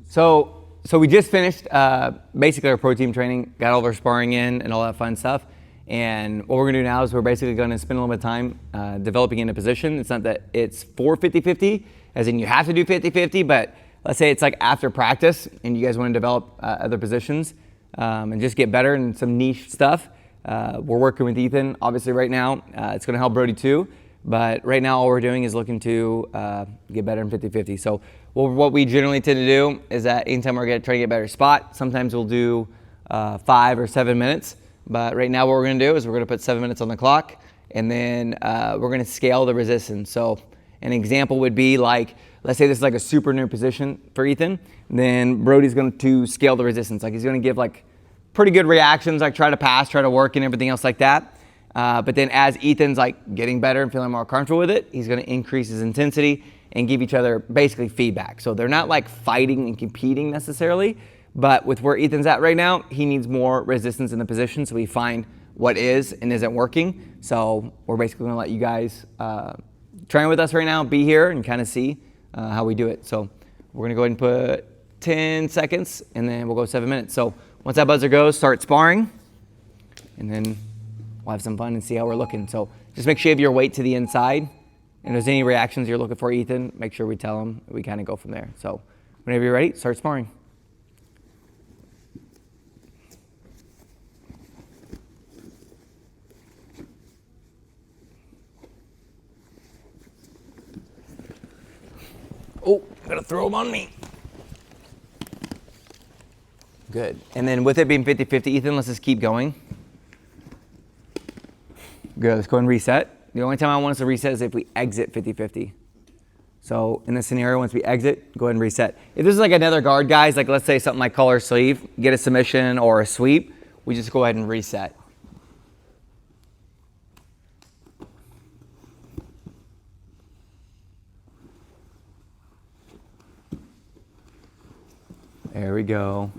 So we just finished basically our pro team training, got all of our sparring in and all that fun stuff. And what we're gonna do now is we're basically gonna spend a little bit of time developing in a position. It's not that it's for 50-50, as in you have to do 50-50, but let's say it's like after practice and you guys wanna develop other positions and just get better in some niche stuff. We're working with Ethan, obviously right now. It's gonna help Brody too, but right now all we're doing is looking to get better in 50-50. So what we generally tend to do is that anytime we're gonna try to get a better spot, sometimes we'll do 5 or 7 minutes. But right now what we're gonna do is we're gonna put 7 minutes on the clock, and then we're gonna scale the resistance. So an example would be like, let's say this is like a super new position for Ethan, then Brody's going to scale the resistance. Like he's gonna give like pretty good reactions, like try to pass, try to work and everything else like that. But then as Ethan's like getting better and feeling more comfortable with it, he's gonna increase his intensity and give each other basically feedback. So they're not like fighting and competing necessarily, but with where Ethan's at right now, he needs more resistance in the position, so we find what is and isn't working. So we're basically gonna let you guys train with us right now, be here and kind of see how we do it. So we're gonna go ahead and put 10 seconds and then we'll go 7 minutes. So once that buzzer goes, start sparring, and then we'll have some fun and see how we're looking. So just make sure you have your weight to the inside. And if there's any reactions you're looking for Ethan, make sure we tell him. We kind of go from there. So whenever you're ready, start sparring. Oh, gotta throw them on me. Good. And then with it being 50-50, Ethan, let's just keep going. Good, let's go ahead and reset. The only time I want us to reset is if we exit 50-50. So in this scenario, once we exit, go ahead and reset. If this is like another guard, guys, like let's say something like collar sleeve, get a submission or a sweep, we just go ahead and reset. There we go.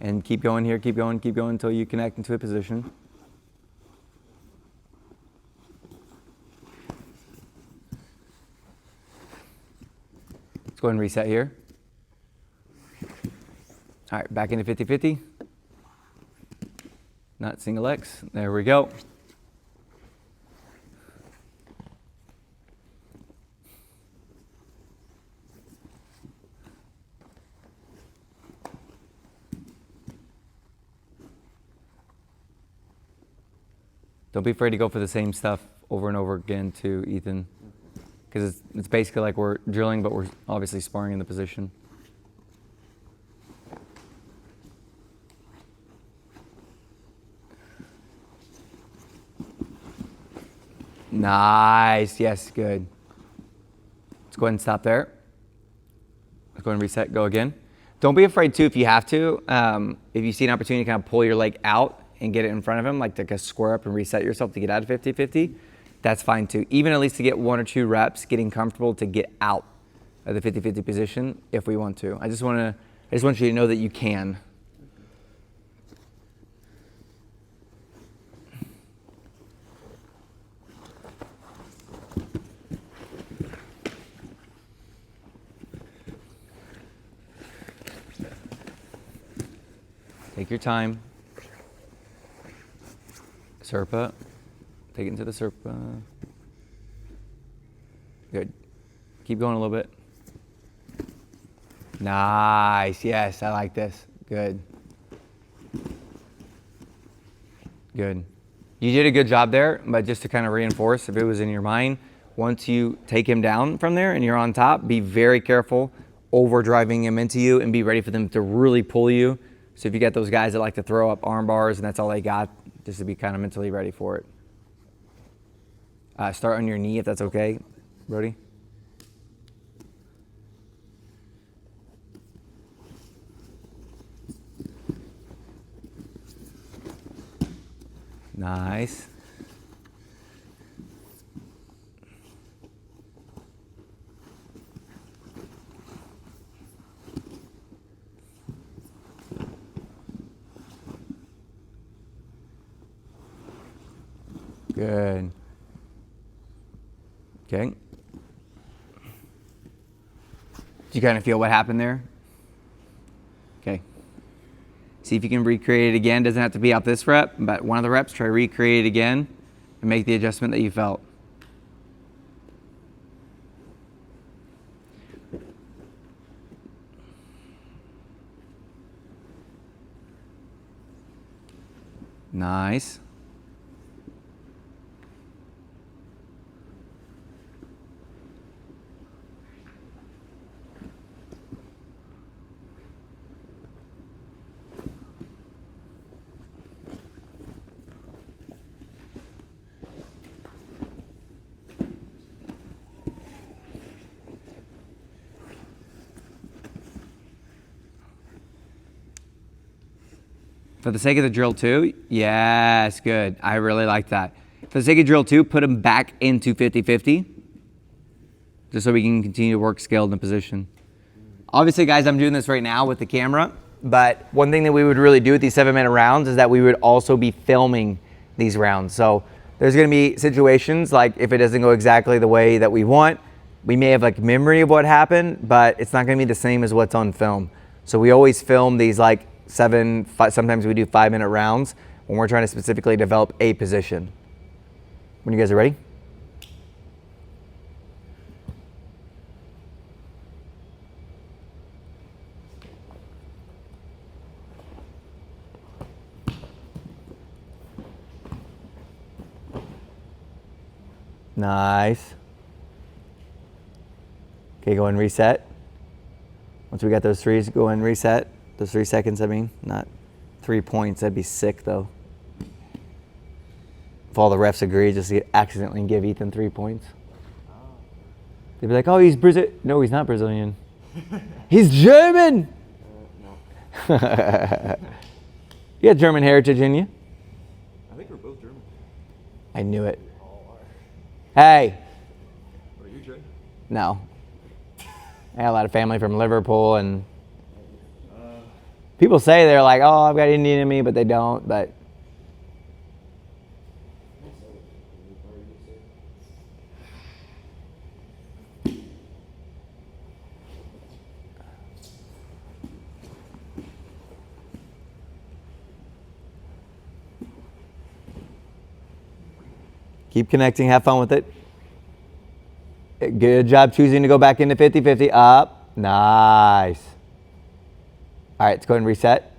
And keep going here, keep going until you connect into a position. Let's go ahead and reset here. All right, back into 50-50. Not single X. There we go. Don't be afraid to go for the same stuff over and over again too, Ethan, because it's basically like we're drilling, but we're obviously sparring in the position. Nice, yes, good. Let's go ahead and stop there. Let's go ahead and reset, go again. Don't be afraid too if you have to. If you see an opportunity to kind of pull your leg out and get it in front of him, like to square up and reset yourself to get out of 50-50, that's fine too. Even at least to get 1 or 2 reps, getting comfortable to get out of the 50-50 position if we want to. I just want you to know that you can. Take your time. Serpa. Take it into the Serpa. Good. Keep going a little bit. Nice. Yes, I like this. Good. Good. You did a good job there, but just to kind of reinforce, if it was in your mind, once you take him down from there and you're on top, be very careful over driving him into you and be ready for them to really pull you. So if you got those guys that like to throw up arm bars and that's all they got, just to be kind of mentally ready for it. Start on your knee if that's okay, Brody. Nice. Good. Okay. Do you kind of feel what happened there? See if you can recreate it again. Doesn't have to be out this rep, but one of the reps, try recreate it again and make the adjustment that you felt. Nice. For the sake of the drill 2, yes, good. I really like that. For the sake of drill 2, put them back into 50-50, just so we can continue to work skill in the position. Obviously, guys, I'm doing this right now with the camera, but one thing that we would really do with these 7-minute rounds is that we would also be filming these rounds. So there's gonna be situations like if it doesn't go exactly the way that we want, we may have like memory of what happened, but it's not gonna be the same as what's on film. So we always film these like sometimes we do 5-minute rounds when we're trying to specifically develop a position. When you guys are ready? Nice. Okay, go and reset. Once we got those threes, go and reset. Those 3 seconds, I mean, not 3 points. That'd be sick, though. If all the refs agree, just to accidentally give Ethan 3 points. They'd be like, oh, he's Brazilian. No, he's not Brazilian. He's German! No. You got German heritage in you. I think we're both German. I knew it. Hey. Are you Jay? No. I got a lot of family from Liverpool, and people say they're like, oh, I've got Indian in me, but they don't. But keep connecting, have fun with it. Good job choosing to go back into 50-50. Up. Nice. All right, let's go ahead and reset.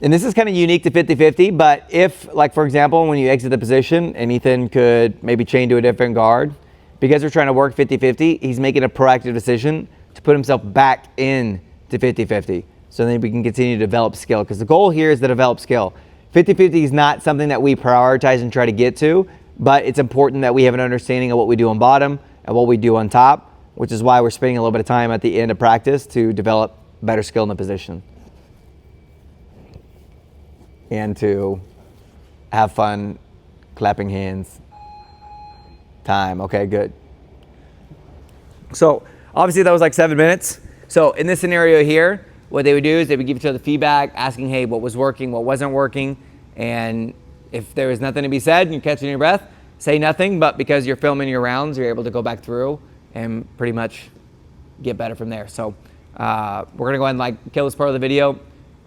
And this is kind of unique to 50-50, but if, like for example, when you exit the position and Ethan could maybe chain to a different guard, because we're trying to work 50-50, he's making a proactive decision to put himself back in to 50-50. So then we can continue to develop skill, because the goal here is to develop skill. 50-50 is not something that we prioritize and try to get to, but it's important that we have an understanding of what we do on bottom and what we do on top, which is why we're spending a little bit of time at the end of practice to develop better skill in the position and to have fun clapping hands. Time. Okay, good. So obviously that was like 7 minutes. So in this scenario here, what they would do is they would give each other feedback, asking, hey, what was working, what wasn't working, and if there was nothing to be said and you're catching your breath, say nothing, but because you're filming your rounds, you're able to go back through and pretty much get better from there. So we're gonna go ahead and like kill this part of the video.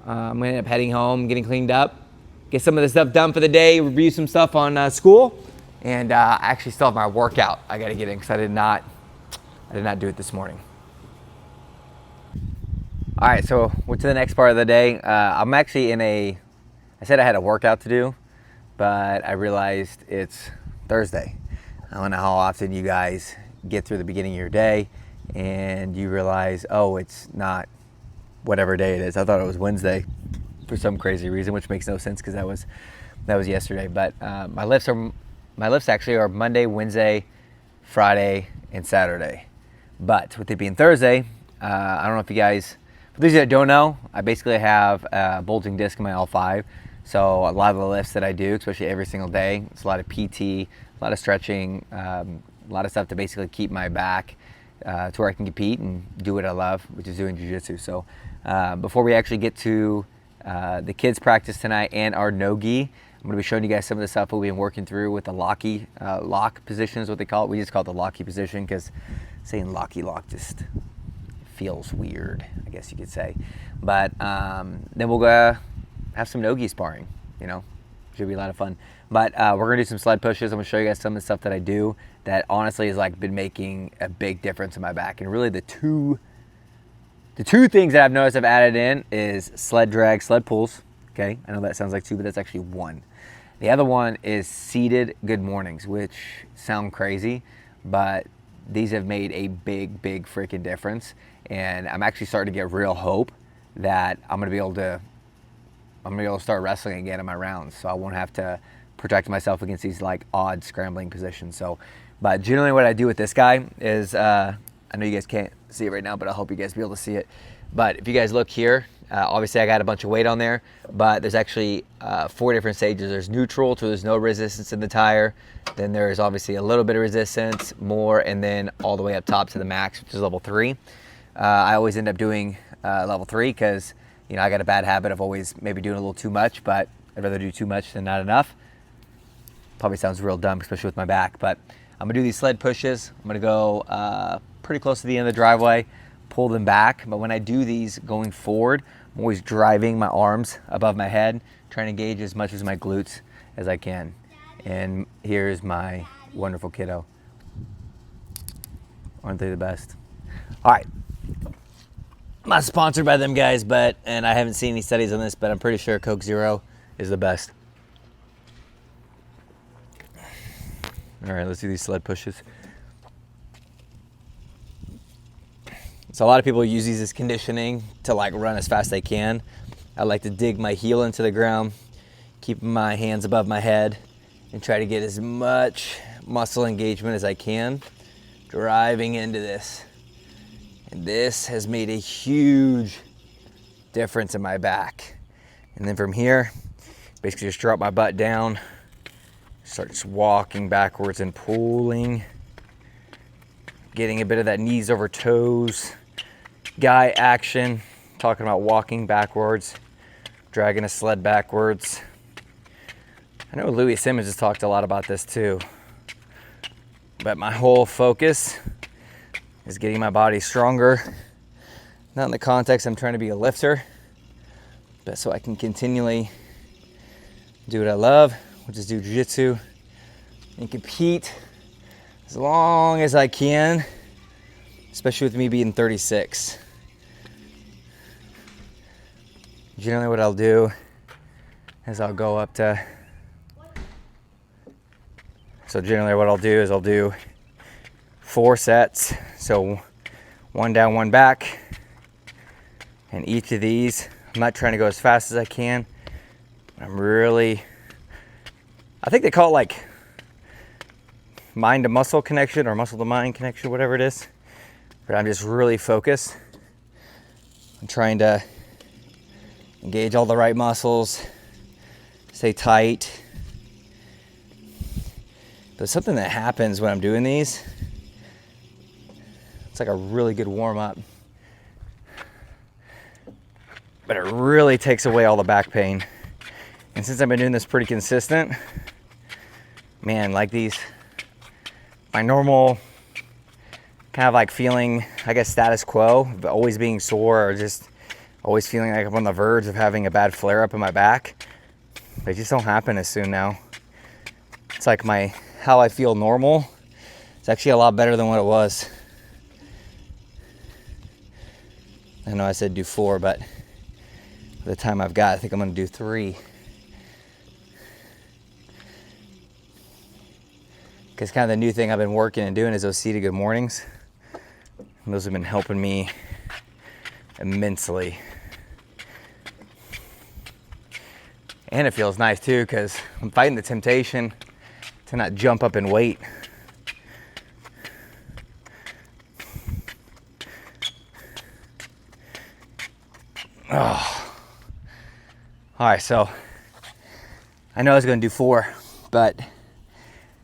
I'm gonna end up heading home, getting cleaned up, get some of the stuff done for the day, review some stuff on school, and I actually still have my workout I gotta get in because I did not do it this morning. All right, so we're to the next part of the day. I'm actually I said I had a workout to do, but I realized it's Thursday. I don't know how often you guys get through the beginning of your day and you realize, oh, it's not whatever day it is. I thought it was Wednesday for some crazy reason, which makes no sense because that was yesterday. But my lifts actually are Monday, Wednesday, Friday, and Saturday. But with it being Thursday, I don't know if you guys, for those of you that don't know, I basically have a bulging disc in my L5. So a lot of the lifts that I do, especially every single day, it's a lot of PT, a lot of stretching, a lot of stuff to basically keep my back to where I can compete and do what I love, which is doing jiu-jitsu. So before we actually get to the kids practice tonight and our NoGi, I'm going to be showing you guys some of the stuff that we've been working through with the Lachy lock position is what they call it. We just call it the Lachy position because saying Lachy lock just feels weird, I guess you could say. But then we'll go have some NoGi sparring, you know. Should be a lot of fun. But we're gonna do some sled pushes. I'm gonna show you guys some of the stuff that I do that honestly has like been making a big difference in my back. And really the two things that I've noticed I've added in is sled drag, sled pulls. Okay, I know that sounds like two, but that's actually one. The other one is seated good mornings, which sound crazy, but these have made a big freaking difference. And I'm actually starting to get real hope that I'm gonna be able to start wrestling again in my rounds, so I won't have to protect myself against these like odd scrambling positions. So, but generally what I do with this guy is, I know you guys can't see it right now, but I hope you guys be able to see it. But if you guys look here, obviously I got a bunch of weight on there, but there's actually 4 different stages. There's neutral, so there's no resistance in the tire. Then there's obviously a little bit of resistance, more, and then all the way up top to the max, which is level 3. I always end up doing level 3 because, you know, I got a bad habit of always maybe doing a little too much, but I'd rather do too much than not enough. Probably sounds real dumb, especially with my back, but I'm gonna do these sled pushes. I'm gonna go pretty close to the end of the driveway, pull them back. But when I do these going forward, I'm always driving my arms above my head, trying to engage as much as my glutes as I can. And here's my wonderful kiddo. Aren't they the best? All right. I'm not sponsored by them guys, and I haven't seen any studies on this, but I'm pretty sure Coke Zero is the best. All right, let's do these sled pushes. So a lot of people use these as conditioning to like run as fast as they can. I like to dig my heel into the ground, keep my hands above my head, and try to get as much muscle engagement as I can, driving into this. And this has made a huge difference in my back. And then from here, basically just drop my butt down, start just walking backwards and pulling, getting a bit of that knees over toes guy action, talking about walking backwards, dragging a sled backwards. I know Louis Simmons has talked a lot about this too, but my whole focus is getting my body stronger, not in the context I'm trying to be a lifter, but so I can continually do what I love, which is do jiu-jitsu and compete as long as I can, especially with me being 36. Generally what I'll do is I'll go up to, so generally what I'll do is I'll do 4 sets, so 1 down, 1 back, and each of these, I'm not trying to go as fast as I can. I'm really, I think they call it like mind to muscle connection or muscle to mind connection, whatever it is, but I'm just really focused. I'm trying to engage all the right muscles, stay tight. But something that happens when I'm doing these, it's like a really good warm up, but it really takes away all the back pain. And since I've been doing this pretty consistent, man, like these, my normal kind of like feeling, I guess, status quo, but always being sore or just always feeling like I'm on the verge of having a bad flare up in my back, they just don't happen as soon now. It's like how I feel normal, it's actually a lot better than what it was. I know I said do 4, but the time I've got, I think I'm gonna do 3. Because kind of the new thing I've been working and doing is those seated good mornings. And those have been helping me immensely. And it feels nice too, because I'm fighting the temptation to not jump up in weight. Oh. All right, so I know I was gonna do 4, but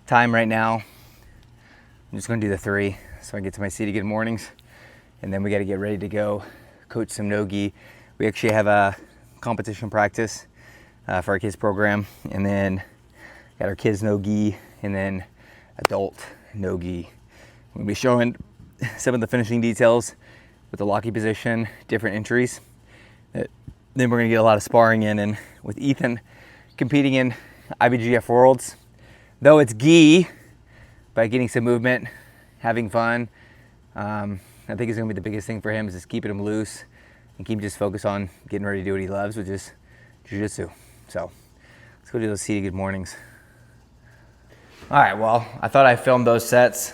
time right now, I'm just gonna do the 3 so I get to my seated good mornings, and then we gotta get ready to go coach some NoGi. We actually have a competition practice for our kids program, and then got our kids NoGi, and then adult NoGi. We'll be showing some of the finishing details with the Lachy position, different entries. Then we're gonna get a lot of sparring in, and with Ethan competing in IBBJF Worlds, though it's gi, by getting some movement, having fun, I think it's gonna be the biggest thing for him is just keeping him loose and keep him just focused on getting ready to do what he loves, which is jiu-jitsu. So let's go do those seated good mornings. All right, well, I thought I filmed those sets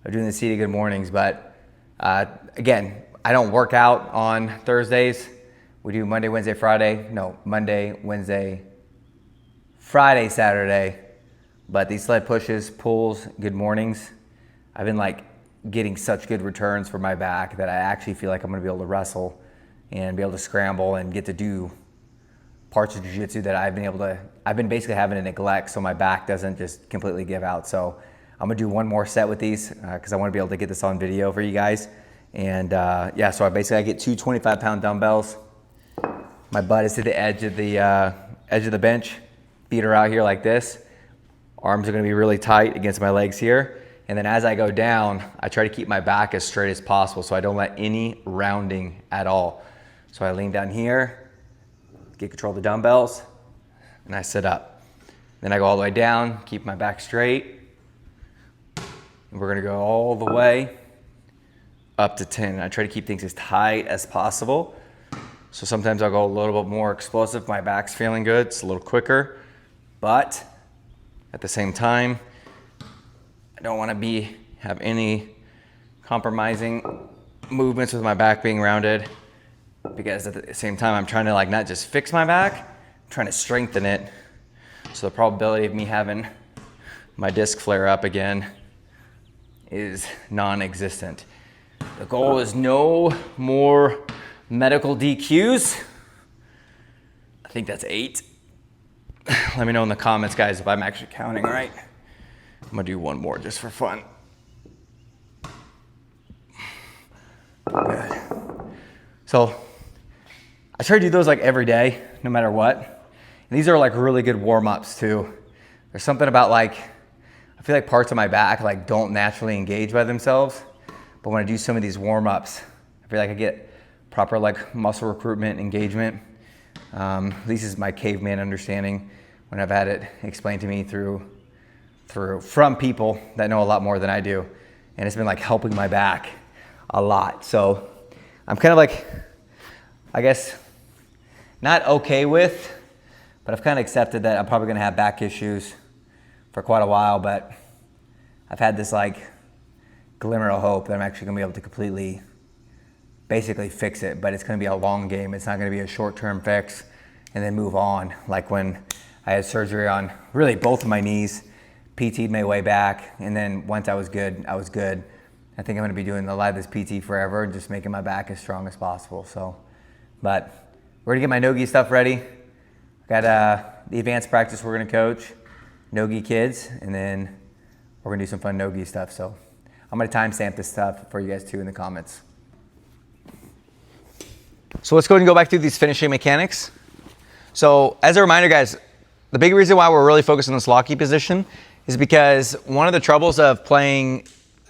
of doing the seated good mornings, but again, I don't work out on Thursdays. We do Monday, Wednesday, Friday. No, Monday, Wednesday, Friday, Saturday. But these sled pushes, pulls, good mornings, I've been like getting such good returns for my back that I actually feel like I'm gonna be able to wrestle and be able to scramble and get to do parts of jiu-jitsu that I've been basically having to neglect so my back doesn't just completely give out. So I'm gonna do one more set with these because I wanna be able to get this on video for you guys. And yeah, so I get two 25-pound dumbbells. My butt is to the edge of the bench. Feet are out here like this. Arms are gonna be really tight against my legs here. And then as I go down, I try to keep my back as straight as possible so I don't let any rounding at all. So I lean down here, get control of the dumbbells, and I sit up. Then I go all the way down, keep my back straight. And we're gonna go all the way up to 10. And I try to keep things as tight as possible. So sometimes I'll go a little bit more explosive. My back's feeling good, it's a little quicker, but at the same time, I don't want to have any compromising movements with my back being rounded, because at the same time, I'm trying to like not just fix my back, I'm trying to strengthen it. So the probability of me having my disc flare up again is non-existent. The goal is no more medical DQs. I think that's 8. Let me know in the comments, guys, if I'm actually counting right. I'm gonna do one more just for fun. Good. So I try to do those like every day, no matter what. And these are like really good warm-ups too. There's something about like, I feel like parts of my back like don't naturally engage by themselves. But when I do some of these warm-ups, I feel like I get proper like muscle recruitment, engagement. At least is my caveman understanding when I've had it explained to me from people that know a lot more than I do. And it's been like helping my back a lot. So I'm kind of like, I guess, not okay with, but I've kind of accepted that I'm probably gonna have back issues for quite a while, but I've had this like glimmer of hope that I'm actually gonna be able to completely basically fix it, but it's gonna be a long game. It's not gonna be a short-term fix and then move on. Like when I had surgery on really both of my knees, PT'd my way back, and then once I was good, I was good. I think I'm gonna be doing a lot of this PT forever and just making my back as strong as possible. So, but we're gonna get my NoGi stuff ready. Got the advanced practice we're gonna coach, NoGi kids, and then we're gonna do some fun NoGi stuff. So I'm gonna timestamp this stuff for you guys too in the comments. So let's go ahead and go back through these finishing mechanics. So as a reminder, guys, the big reason why we're really focused on this Lachy position is because one of the troubles of playing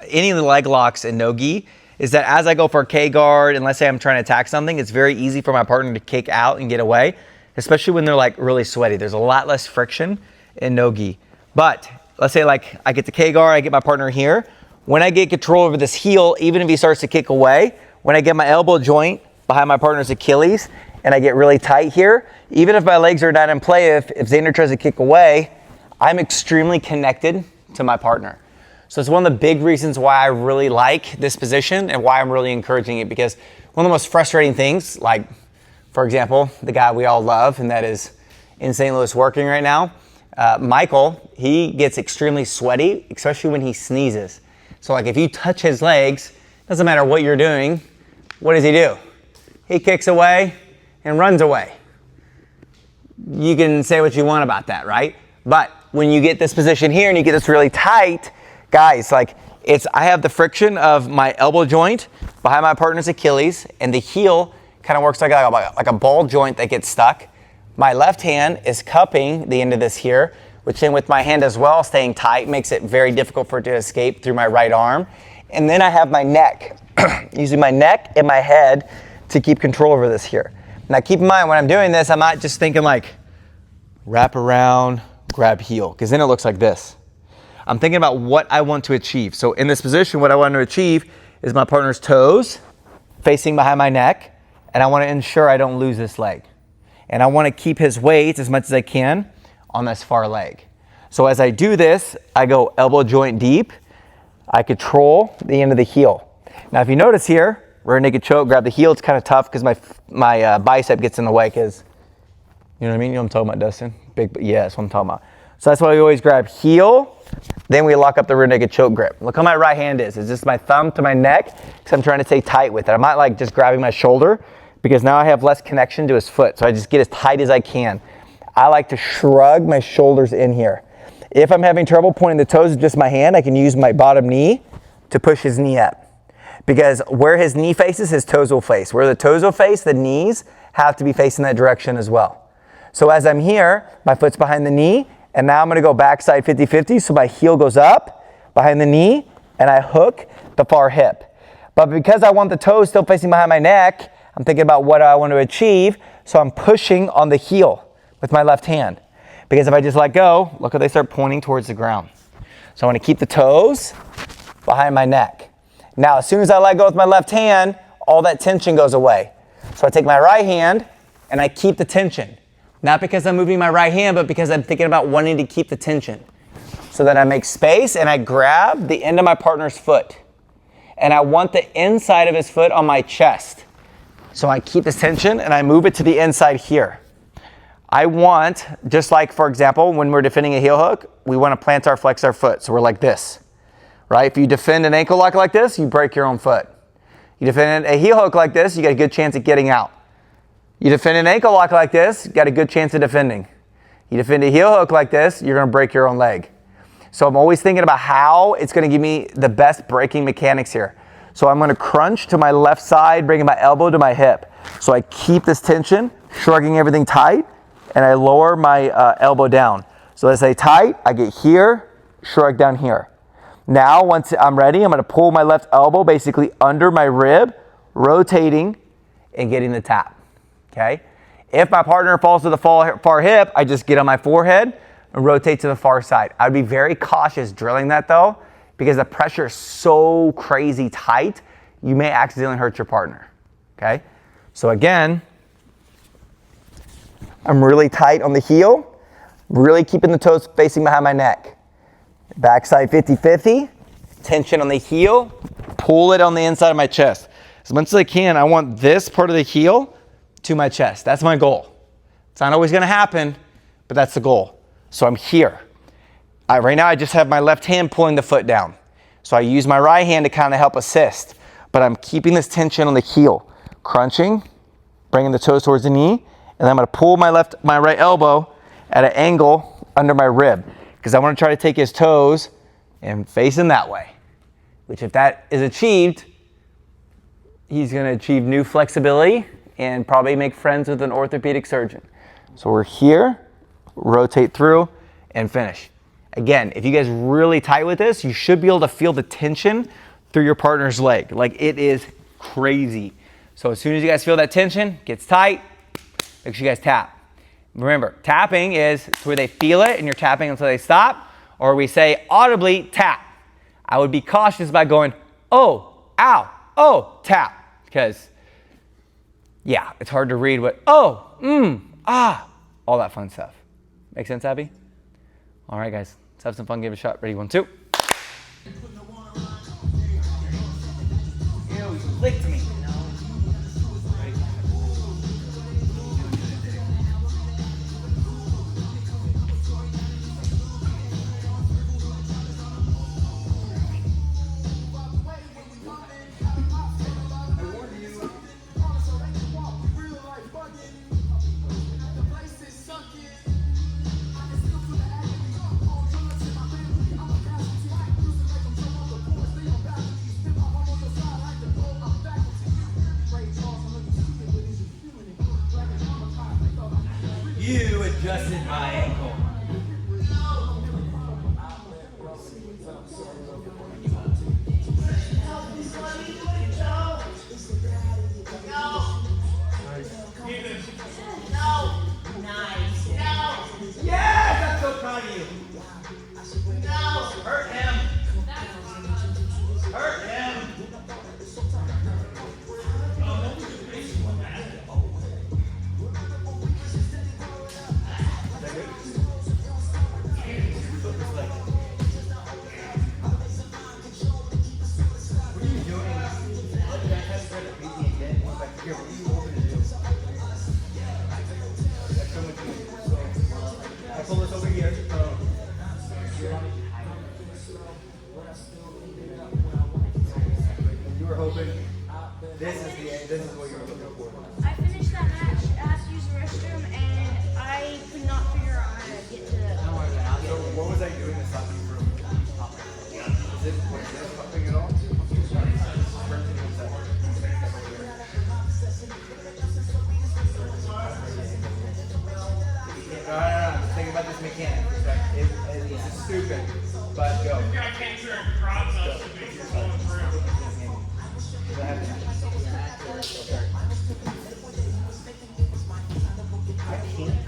any of the leg locks in NoGi is that as I go for a K guard, and let's say I'm trying to attack something, it's very easy for my partner to kick out and get away, especially when they're like really sweaty. There's a lot less friction in NoGi. But let's say like I get the K guard, I get my partner here. When I get control over this heel, even if he starts to kick away, when I get my elbow joint behind my partner's Achilles and I get really tight here, even if my legs are not in play, if Xander tries to kick away, I'm extremely connected to my partner. So it's one of the big reasons why I really like this position and why I'm really encouraging it, because one of the most frustrating things, like for example, the guy we all love and that is in St. Louis working right now, Michael, he gets extremely sweaty, especially when he sneezes. So like if you touch his legs, doesn't matter what you're doing, what does he do? He kicks away and runs away. You can say what you want about that, right? But when you get this position here and you get this really tight, guys, like I have the friction of my elbow joint behind my partner's Achilles, and the heel kind of works like a ball joint that gets stuck. My left hand is cupping the end of this here, which then with my hand as well staying tight makes it very difficult for it to escape through my right arm. And then I have my neck, using my neck and my head to keep control over this here. Now keep in mind, when I'm doing this, I'm not just thinking like wrap around, grab heel, because then it looks like this. I'm thinking about what I want to achieve. So in this position, what I want to achieve is my partner's toes facing behind my neck, and I want to ensure I don't lose this leg. And I want to keep his weight as much as I can on this far leg. So as I do this, I go elbow joint deep. I control the end of the heel. Now if you notice here, rear naked choke, grab the heel. It's kind of tough because my bicep gets in the way because, you know what I mean? You know what I'm talking about, Dustin? Yeah, that's what I'm talking about. So that's why we always grab heel, then we lock up the rear naked choke grip. Look how my right hand is. It's just my thumb to my neck because I'm trying to stay tight with it. I'm not like just grabbing my shoulder because now I have less connection to his foot. So I just get as tight as I can. I like to shrug my shoulders in here. If I'm having trouble pointing the toes with just my hand, I can use my bottom knee to push his knee up. Because where his knee faces, his toes will face. Where the toes will face, the knees have to be facing that direction as well. So as I'm here, my foot's behind the knee, and now I'm gonna go backside 50-50, so my heel goes up behind the knee, and I hook the far hip. But because I want the toes still facing behind my neck, I'm thinking about what I want to achieve, so I'm pushing on the heel with my left hand. Because if I just let go, look how they start pointing towards the ground. So I want to keep the toes behind my neck. Now, as soon as I let go with my left hand, all that tension goes away. So I take my right hand and I keep the tension. Not because I'm moving my right hand, but because I'm thinking about wanting to keep the tension. So that I make space and I grab the end of my partner's foot. And I want the inside of his foot on my chest. So I keep this tension and I move it to the inside here. I want, just like, for example, when we're defending a heel hook, we want to plantar flex our foot. So we're like this, right? If you defend an ankle lock like this, you break your own foot. You defend a heel hook like this, you got a good chance of getting out. You defend an ankle lock like this, you got a good chance of defending. You defend a heel hook like this, you're going to break your own leg. So I'm always thinking about how it's going to give me the best breaking mechanics here. So I'm going to crunch to my left side, bringing my elbow to my hip. So I keep this tension, shrugging everything tight, and I lower my elbow down. So as I tight, I get here, shrug down here. Now, once I'm ready, I'm gonna pull my left elbow basically under my rib, rotating and getting the tap, okay? If my partner falls to the far hip, I just get on my forehead and rotate to the far side. I'd be very cautious drilling that though, because the pressure is so crazy tight, you may accidentally hurt your partner, okay? So again, I'm really tight on the heel, really keeping the toes facing behind my neck. Backside 50-50, tension on the heel, pull it on the inside of my chest. As much as I can, I want this part of the heel to my chest. That's my goal. It's not always gonna happen, but that's the goal. So I'm here. Right now I just have my left hand pulling the foot down. So I use my right hand to kind of help assist, but I'm keeping this tension on the heel, crunching, bringing the toes towards the knee, and I'm gonna pull my right elbow at an angle under my rib because I wanna try to take his toes and face him that way, which if that is achieved, he's gonna achieve new flexibility and probably make friends with an orthopedic surgeon. So we're here, rotate through and finish. Again, if you guys really tight with this, you should be able to feel the tension through your partner's leg. Like it is crazy. So as soon as you guys feel that tension, gets tight, make sure you guys tap. Remember, tapping is where they feel it and you're tapping until they stop, or we say audibly tap. I would be cautious by going, oh, ow, oh, tap, because yeah, it's hard to read what, oh, ah, all that fun stuff. Make sense, Abby? All right, guys, let's have some fun, give it a shot. Ready, 1, 2. Ew, you licked me. You adjusted my ankle. Here, what do you want me to do? That's so much easier. So, I pull this over here. You were hoping this is the end. This is what you were looking for. I finished that match. I had to use the restroom, and I could not figure out how to get to the. So what was I doing to stop you from? Was this pumping at all? No, think about this mechanic. It's stupid, but go. I can't turn process to be going through. I can't.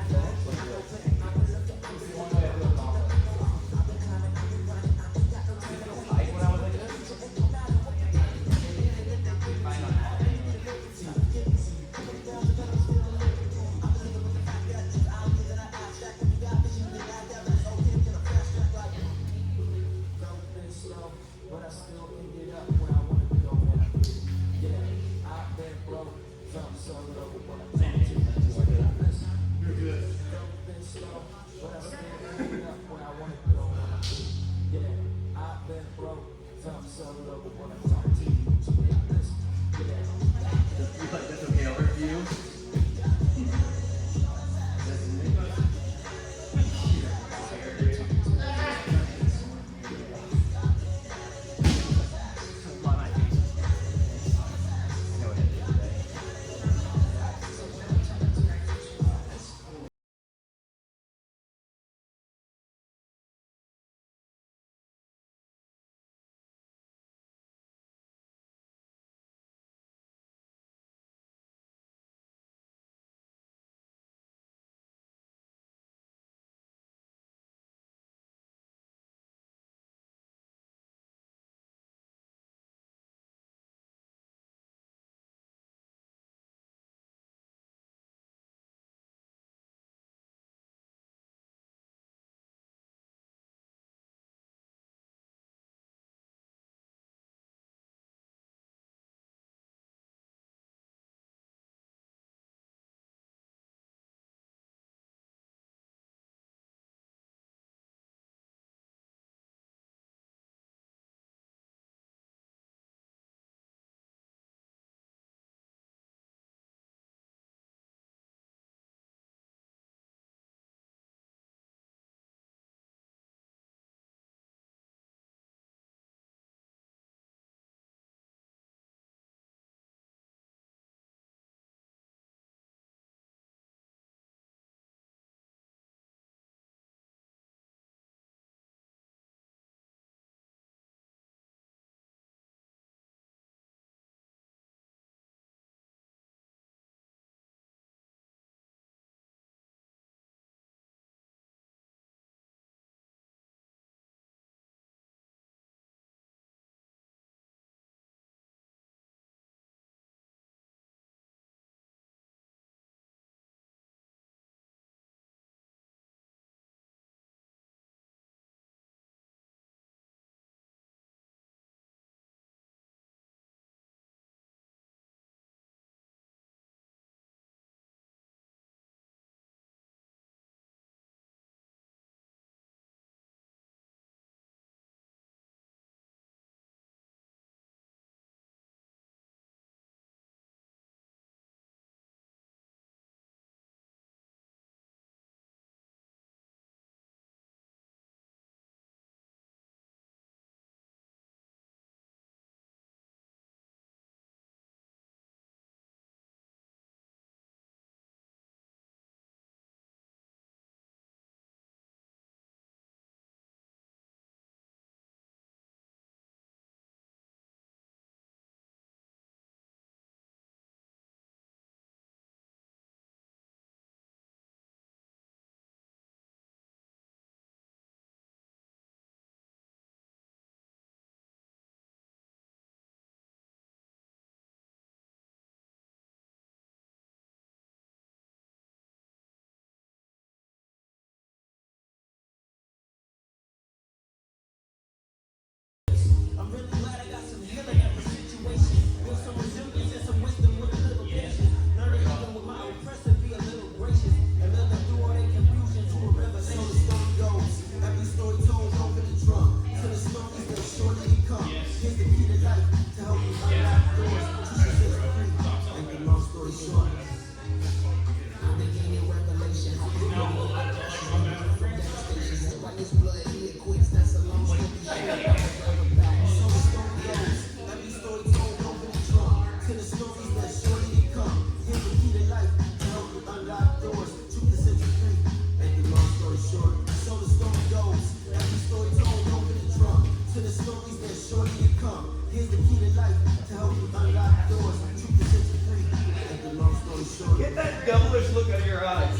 Get that devilish look out of your eyes.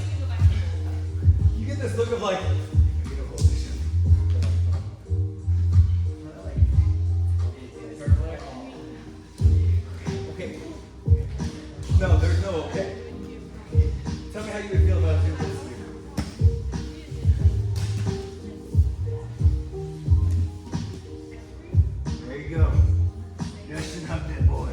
You get this look of like, okay. No, there's no okay. Tell me how you would feel about doing this. There you go. Listen up, that boy.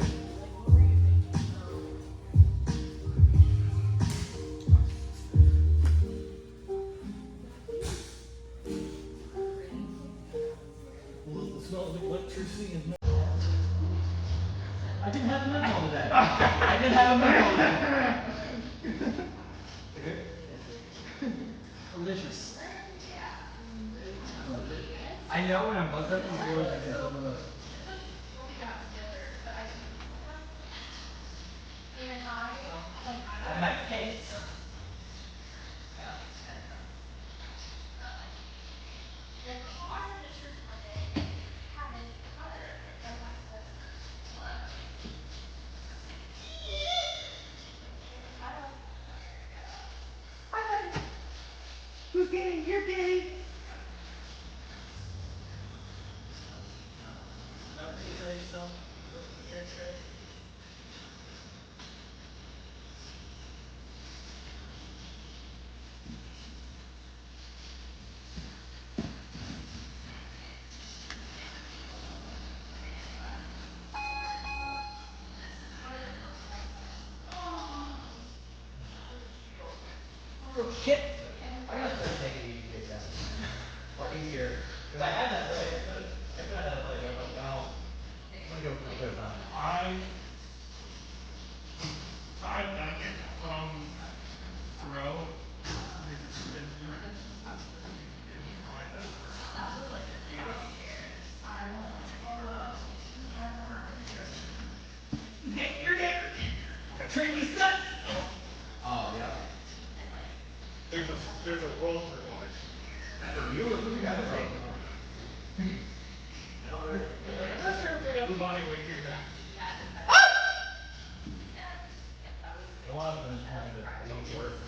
I didn't have a memo today. I didn't have a memo today. Delicious. I know when I'm buzzed up from yours, I can tell them about. My face. Who's gay? You're gay. Kit, I gotta start taking easy kick down. Or easier. Because I had that leg, but I tried that leg. I'm like, well, I'm gonna go for a good time. I've done it from throw. They just spin you. Didn't find that Nick, you're gay. Train me, son. Oh, yeah. There's a world record. You got it right. The body weight here. A lot of them having to be worse.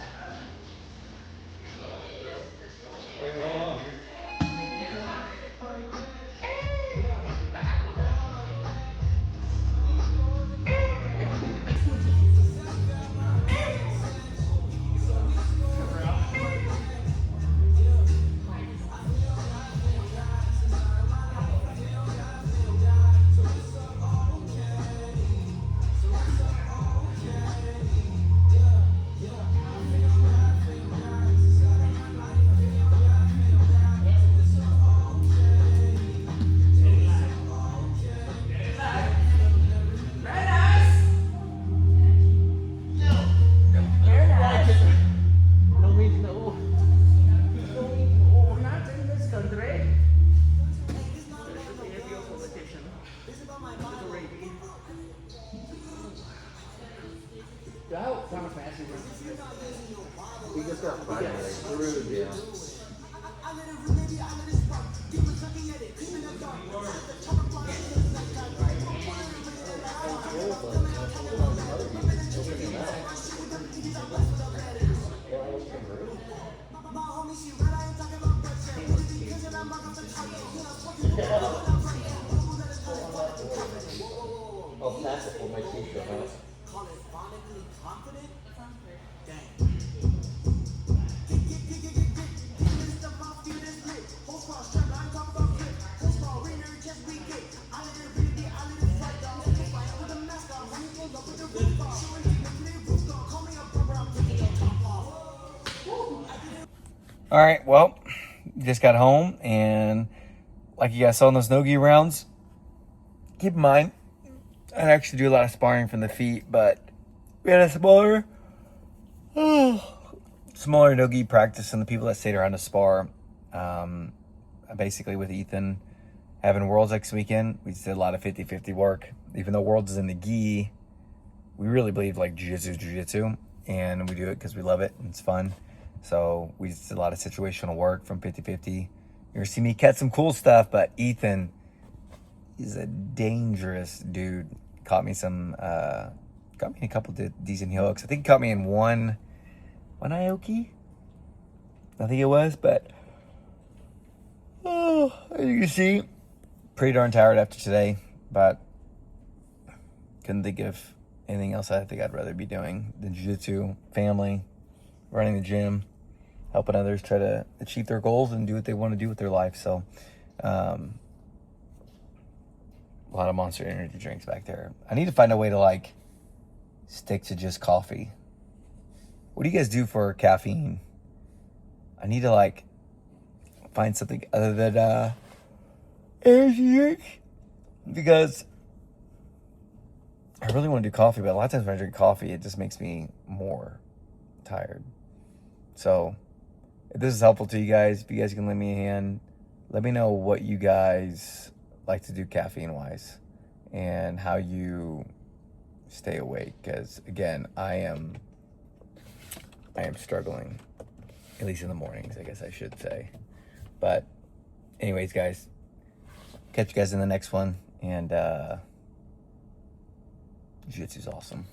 All right, well, just got home, and like you guys saw in those NoGi rounds, keep in mind, I actually do a lot of sparring from the feet, but we had a smaller NoGi practice than the people that stayed around to spar. Basically with Ethan having Worlds next weekend, we just did a lot of 50-50 work. Even though Worlds is in the gi, we really believe like jiu-jitsu is jiu-jitsu, and we do it because we love it and it's fun. So we just did a lot of situational work from 50-50. You're gonna see me catch some cool stuff, but Ethan is a dangerous dude. Caught me in a couple decent heel hooks. I think he caught me in one Aoki, I think it was, but as you can see, pretty darn tired after today, but couldn't think of anything else I think I'd rather be doing than jiu-jitsu, family, running the gym, helping others try to achieve their goals and do what they want to do with their life. So a lot of Monster Energy drinks back there. I need to find a way to like stick to just coffee. What do you guys do for caffeine? I need to like find something other than energy drinks, because I really want to do coffee, but a lot of times when I drink coffee, it just makes me more tired. So if this is helpful to you guys, if you guys can lend me a hand, let me know what you guys like to do caffeine wise and how you stay awake, because again, I am struggling, at least in the mornings, I guess I should say. But anyways, guys, catch you guys in the next one, and jiu-jitsu's awesome.